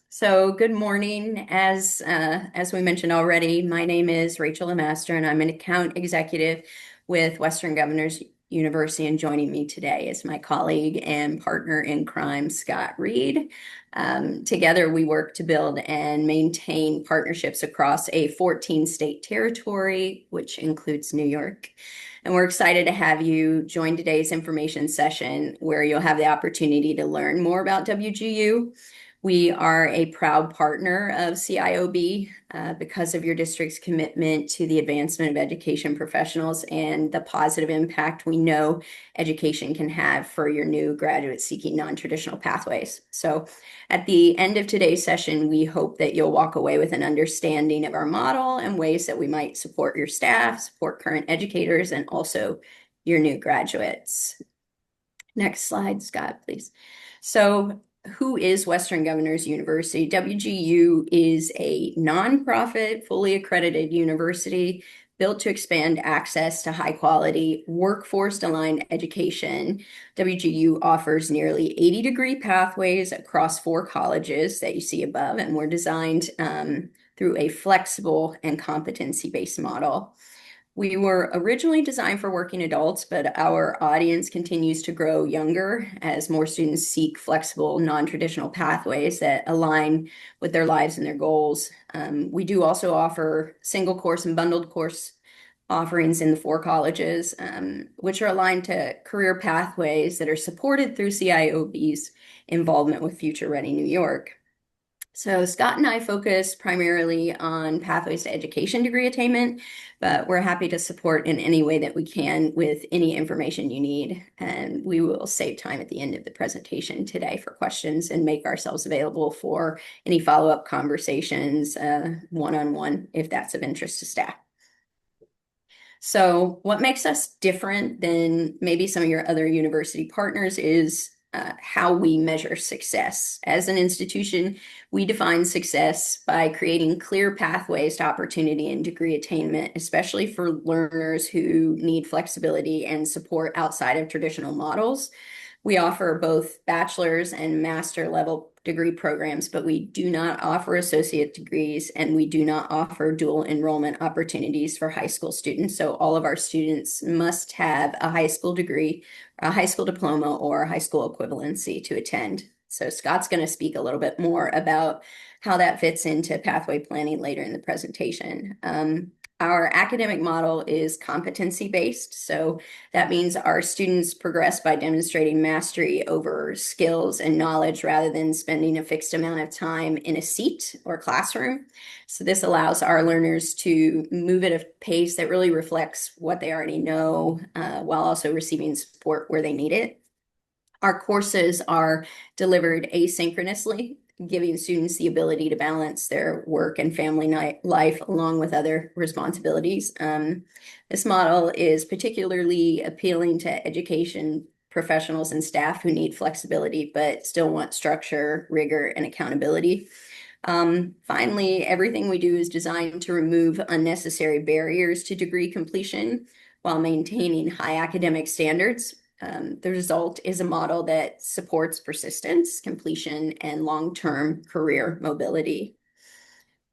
So good morning. As we mentioned already, my name is Rachel Lamaster, and I'm an account executive with Western Governors University. And joining me today is my colleague and partner in crime, Scott Reid. Together, we work to build and maintain partnerships across a 14-state territory, which includes New York. And we're excited to have you join today's information session, where you'll have the opportunity to learn more about WGU. We are a proud partner of CIOB because of your district's commitment to the advancement of education professionals and the positive impact we know education can have for your new graduates seeking non-traditional pathways. So at the end of today's session, we hope that you'll walk away with an understanding of our model and ways that we might support your staff, support current educators, and also your new graduates. Next slide, Scott, please. So who is Western Governors University? WGU is a nonprofit, fully accredited university built to expand access to high-quality, workforce-aligned education. WGU offers nearly 80-degree pathways across 4 colleges that you see above, and were designed through a flexible and competency-based model. We were originally designed for working adults, but our audience continues to grow younger as more students seek flexible, non-traditional pathways that align with their lives and their goals. We do also offer single course and bundled course offerings in the 4 colleges, which are aligned to career pathways that are supported through CIOB's involvement with Future Ready New York. So Scott and I focus primarily on pathways to education degree attainment, but we're happy to support in any way that we can with any information you need. And we will save time at the end of the presentation today for questions and make ourselves available for any follow-up conversations one-on-one if that's of interest to staff. So what makes us different than maybe some of your other university partners is how we measure success. As an institution, we define success by creating clear pathways to opportunity and degree attainment, especially for learners who need flexibility and support outside of traditional models. We offer both bachelor's and master level degree programs, but we do not offer associate degrees, and we do not offer dual enrollment opportunities for high school students. So all of our students must have a high school degree, a high school diploma, or a high school equivalency to attend. So Scott's going to speak a little bit more about how that fits into pathway planning later in the presentation. Our academic model is competency-based, so that means our students progress by demonstrating mastery over skills and knowledge rather than spending a fixed amount of time in a seat or classroom. So this allows our learners to move at a pace that really reflects what they already know, while also receiving support where they need it. Our courses are delivered asynchronously, giving students the ability to balance their work and family life along with other responsibilities. This model is particularly appealing to education professionals and staff who need flexibility but still want structure, rigor, and accountability. Finally, everything we do is designed to remove unnecessary barriers to degree completion while maintaining high academic standards. The result is a model that supports persistence, completion, and long-term career mobility.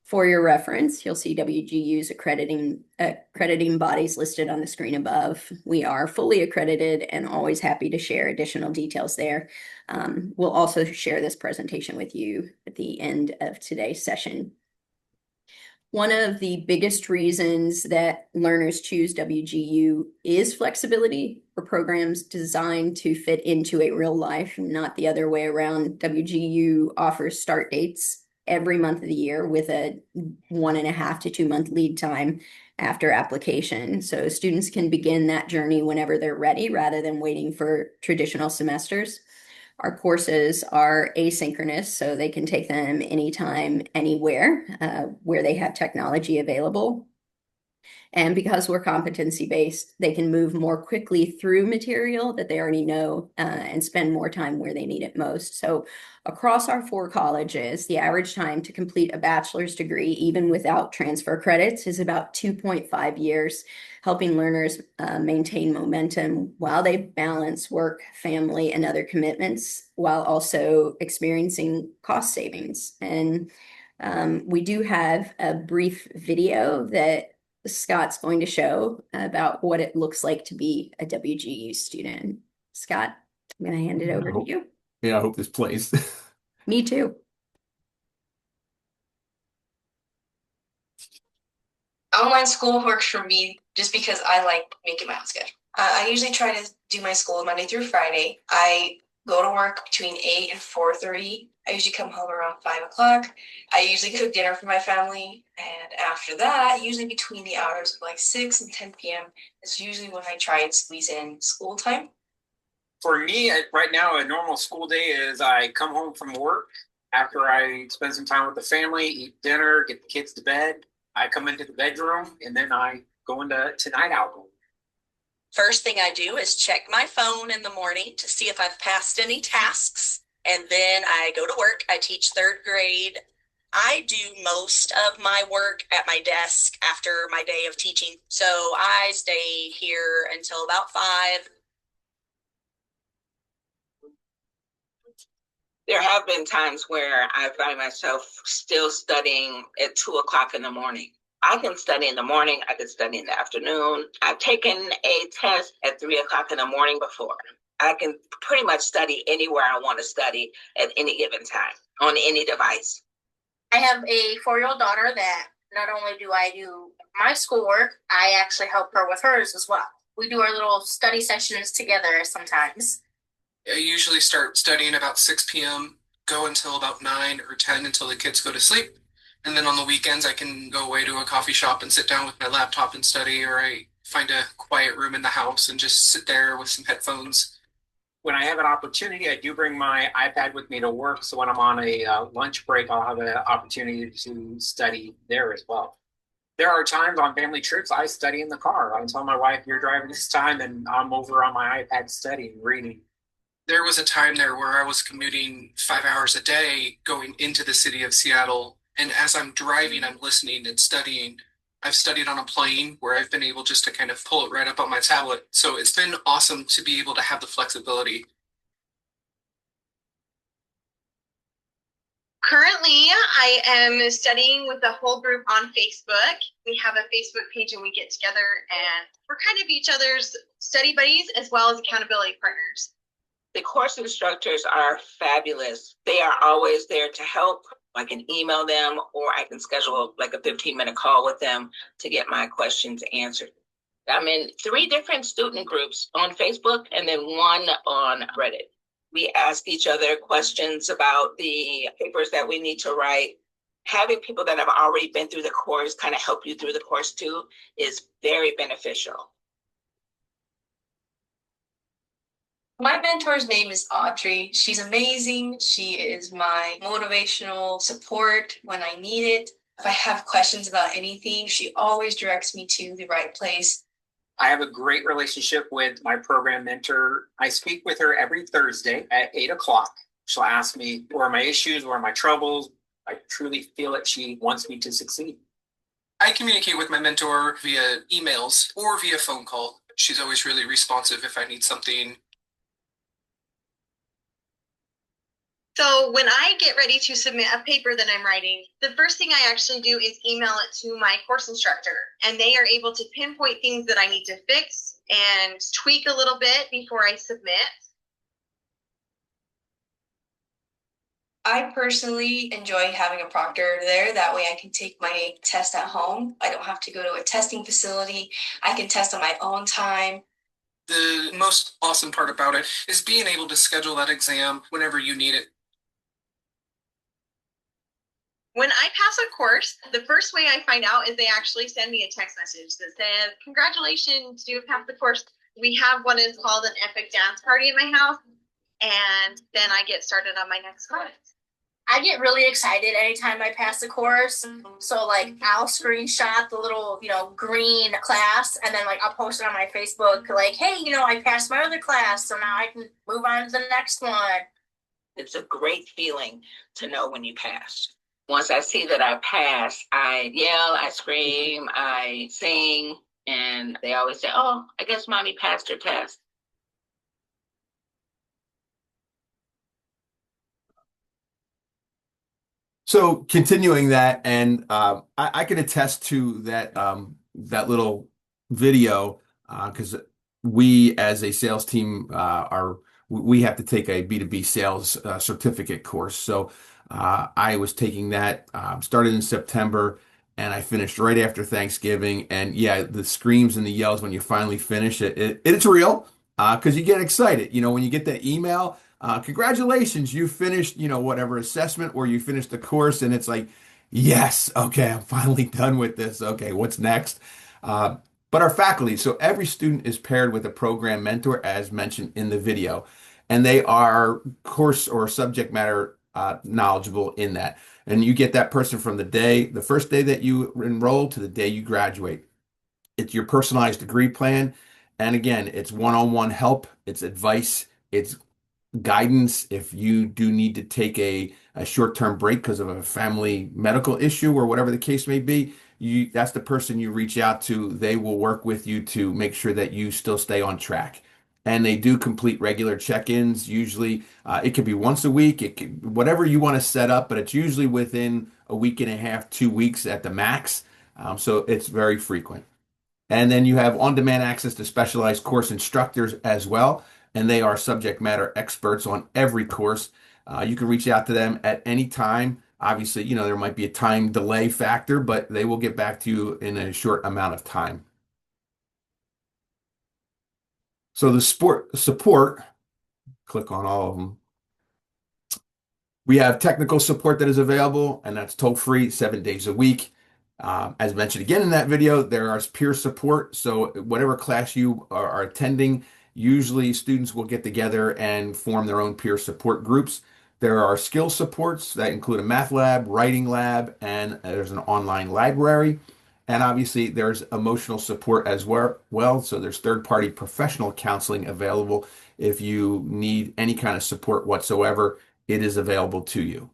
For your reference, you'll see WGU's accrediting bodies listed on the screen above. We are fully accredited and always happy to share additional details there. We'll also share this presentation with you at the end of today's session. One of the biggest reasons that learners choose WGU is flexibility for programs designed to fit into a real life, not the other way around. WGU offers start dates every month of the year with a 1.5 to 2 month lead time after application. So students can begin that journey whenever they're ready rather than waiting for traditional semesters. Our courses are asynchronous, so they can take them anytime, anywhere, where they have technology available. And because we're competency-based, they can move more quickly through material that they already know and spend more time where they need it most. So across our 4 colleges, the average time to complete a bachelor's degree, even without transfer credits, is about 2.5 years, helping learners maintain momentum while they balance work, family, and other commitments, while also experiencing cost savings. And we do have a brief video that Scott's going to show about what it looks like to be a WGU student. Scott, I'm going to hand it over to you. Yeah, I hope this plays. Me too. Online school works for me just because I like making my own schedule. I usually try to do my school Monday through Friday. I go to work between 8 and 4:30. I usually come home around 5 o'clock. I usually cook dinner for my family. And after that, usually between the hours of like 6 and 10 p.m. is usually when I try and squeeze in school time. For me, right now, a normal school day is I come home from work. After I spend some time with the family, eat dinner, get the kids to bed, I come into the bedroom, and then I go into night out. First thing I do is check my phone in the morning to see if I've passed any tasks. And then I go to work. I teach 3rd grade. I do most of my work at my desk after my day of teaching. So I stay here until about 5. There have been times where I find myself still studying at 2 o'clock in the morning. I can study in the morning, I can study in the afternoon. I've taken a test at 3 o'clock in the morning before. I can pretty much study anywhere I want to study at any given time, on any device. I have a 4-year-old daughter that not only do I do my schoolwork, I actually help her with hers as well. We do our little study sessions together sometimes. I usually start studying about 6 p.m., go until about 9 or 10 until the kids go to sleep. And then on the weekends, I can go away to a coffee shop and sit down with my laptop and study, or I find a quiet room in the house and just sit there with some headphones. When I have an opportunity, I do bring my iPad with me to work. So when I'm on a lunch break, I'll have an opportunity to study there as well. There are times on family trips I study in the car. I tell my wife, "You're driving this time," and I'm over on my iPad studying, reading. There was a time there where I was commuting 5 hours a day going into the city of Seattle. And as I'm driving, I'm listening and studying. I've studied on a plane where I've been able just to kind of pull it right up on my tablet. So it's been awesome to be able to have the flexibility. Currently, I am studying with a whole group on Facebook. We have a Facebook page and we get together and we're kind of each other's study buddies as well as accountability partners. The course instructors are fabulous. They are always there to help. I can email them or I can schedule like a 15-minute call with them to get my questions answered. I'm in 3 different student groups on Facebook and then 1 on Reddit. We ask each other questions about the papers that we need to write. Having people that have already been through the course kind of help you through the course too is very beneficial. My mentor's name is Audrey. She's amazing. She is my motivational support when I need it. If I have questions about anything, she always directs me to the right place. I have a great relationship with my program mentor. I speak with her every Thursday at 8 o'clock. She'll ask me, where are my issues? Where are my troubles? I truly feel that she wants me to succeed. I communicate with my mentor via emails or via phone call. She's always really responsive if I need something. So when I get ready to submit a paper that I'm writing, the first thing I actually do is email it to my course instructor, and they are able to pinpoint things that I need to fix and tweak a little bit before I submit. I personally enjoy having a proctor there. That way I can take my test at home. I don't have to go to a testing facility. I can test on my own time. The most awesome part about it is being able to schedule that exam whenever you need it. When I pass a course, the first way I find out is they actually send me a text message that says, "Congratulations, you have passed the course." We have what is called an epic dance party in my house, and then I get started on my next class. I get really excited anytime I pass a course. So like I'll screenshot the little, green class and then like I'll post it on my Facebook like, hey, I passed my other class, so now I can move on to the next one. It's a great feeling to know when you pass. Once I see that I pass, I yell, I scream, I sing, and they always say, oh, I guess mommy passed her test. So continuing that, and I can attest to that that little video because we as a sales team we have to take a B2B sales certificate course. So I was taking that started in September and I finished right after Thanksgiving. And yeah, the screams and the yells when you finally finish it's real because you get excited. When you get that email. Congratulations, you finished, whatever assessment or you finished the course, and it's like, yes, okay, I'm finally done with this. Okay, what's next? But our faculty, so every student is paired with a program mentor, as mentioned in the video, and they are course or subject matter knowledgeable in that. And you get that person from the first day that you enroll to the day you graduate. It's your personalized degree plan. And again, it's one-on-one help, it's advice, it's guidance if you do need to take a short-term break because of a family medical issue or whatever the case may be. That's the person you reach out to. They will work with you to make sure that you still stay on track. And they do complete regular check-ins. Usually, it could be once a week. It could, whatever you want to set up, but it's usually within a week and a half, 2 weeks at the max. So it's very frequent. And then you have on-demand access to specialized course instructors as well, and they are subject matter experts on every course. You can reach out to them at any time. Obviously, there might be a time delay factor, but they will get back to you in a short amount of time. So the support, click on all of them. We have technical support that is available, and that's toll-free 7 days a week. As mentioned again in that video, there is peer support. So whatever class you are attending, usually students will get together and form their own peer support groups. There are skill supports that include a math lab, writing lab, and there's an online library. And obviously there's emotional support as well. So there's third-party professional counseling available. If you need any kind of support whatsoever, it is available to you.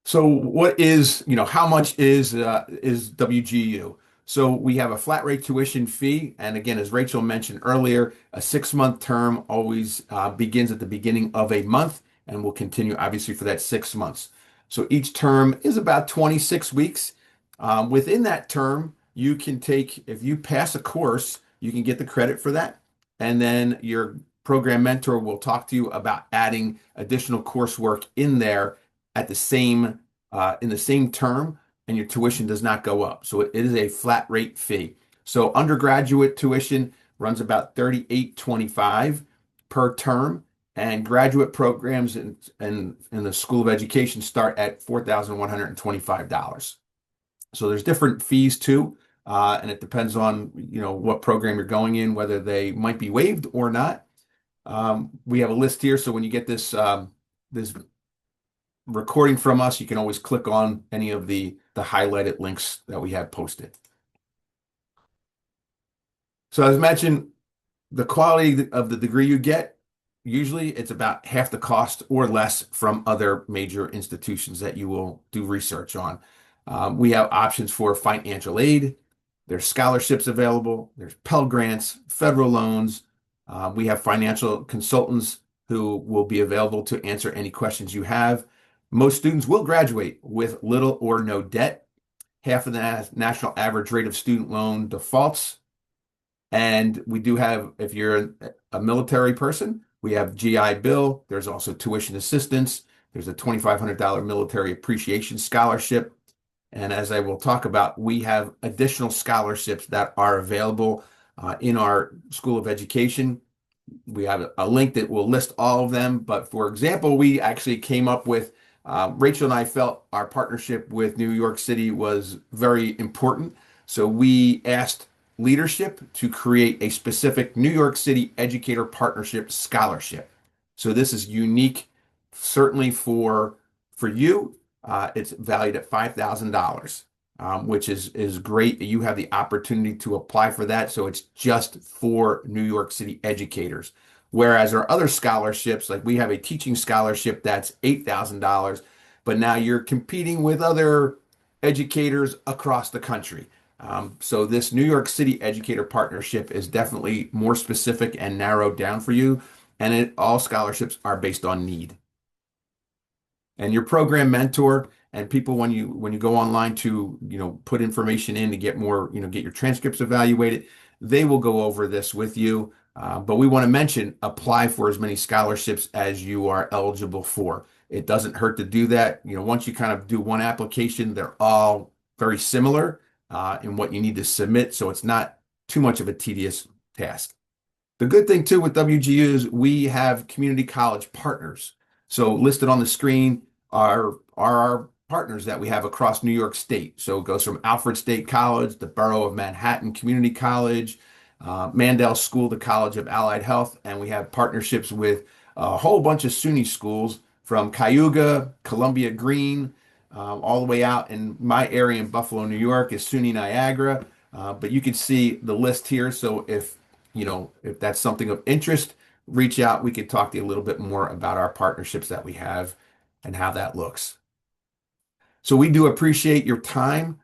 So what is, how much is WGU? So we have a flat rate tuition fee. And again, as Rachel mentioned earlier, a 6-month term always begins at the beginning of a month and will continue obviously for that 6 months. So each term is about 26 weeks. Within that term, you can take, if you pass a course, you can get the credit for that. And then your program mentor will talk to you about adding additional coursework in there at the same in the same term, and your tuition does not go up. So it is a flat rate fee. So undergraduate tuition runs about $38.25 per term, and graduate programs in the School of Education start at $4,125. So there's different fees too, and it depends on what program you're going in, whether they might be waived or not. We have a list here, so when you get this this recording from us, you can always click on any of the highlighted links that we have posted. So as mentioned, the quality of the degree you get, usually it's about half the cost or less from other major institutions that you will do research on. We have options for financial aid. There's scholarships available. There's Pell Grants, federal loans. We have financial consultants who will be available to answer any questions you have. Most students will graduate with little or no debt. Half of the national average rate of student loan defaults. And we do have, if you're a military person, we have GI Bill. There's also tuition assistance. There's a $2,500 military appreciation scholarship. And as I will talk about, we have additional scholarships that are available in our School of Education. We have a link that will list all of them. But for example, we actually came up with Rachel and I felt our partnership with New York City was very important. So we asked leadership to create a specific New York City Educator Partnership Scholarship. So this is unique, certainly for you. It's valued at $5,000, which is great. You have the opportunity to apply for that. So it's just for New York City educators. Whereas our other scholarships, like we have a teaching scholarship that's $8,000, but now you're competing with other educators across the country. So this New York City Educator Partnership is definitely more specific and narrowed down for you. And all scholarships are based on need. And your program mentor and people, when you go online to put information in to get more, get your transcripts evaluated, they will go over this with you. But we want to mention, apply for as many scholarships as you are eligible for. It doesn't hurt to do that. Once you kind of do one application, they're all very similar in what you need to submit, so it's not too much of a tedious task. The good thing too with WGU is we have community college partners. So listed on the screen are our partners that we have across New York State. So it goes from Alfred State College, the Borough of Manhattan Community College, Mandel School, the College of Allied Health, and we have partnerships with a whole bunch of SUNY schools from Cayuga, Columbia Green, all the way out in my area in Buffalo, New York is SUNY Niagara. But you can see the list here. So if that's something of interest, reach out. We could talk to you a little bit more about our partnerships that we have and how that looks. So we do appreciate your time.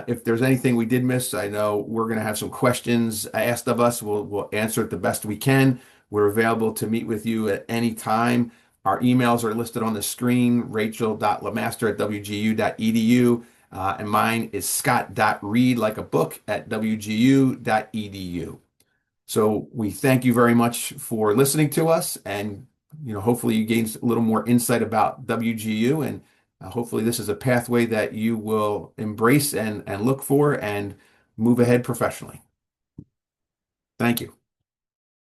If there's anything we did miss, I know we're going to have some questions asked of us. We'll answer it the best we can. We're available to meet with you at any time. Our emails are listed on the screen, rachel.lamaster@wgu.edu. And mine is scott.reid, like a book, at wgu.edu. So we thank you very much for listening to us, and hopefully you gained a little more insight about WGU, and hopefully this is a pathway that you will embrace and look for and move ahead professionally. Thank you.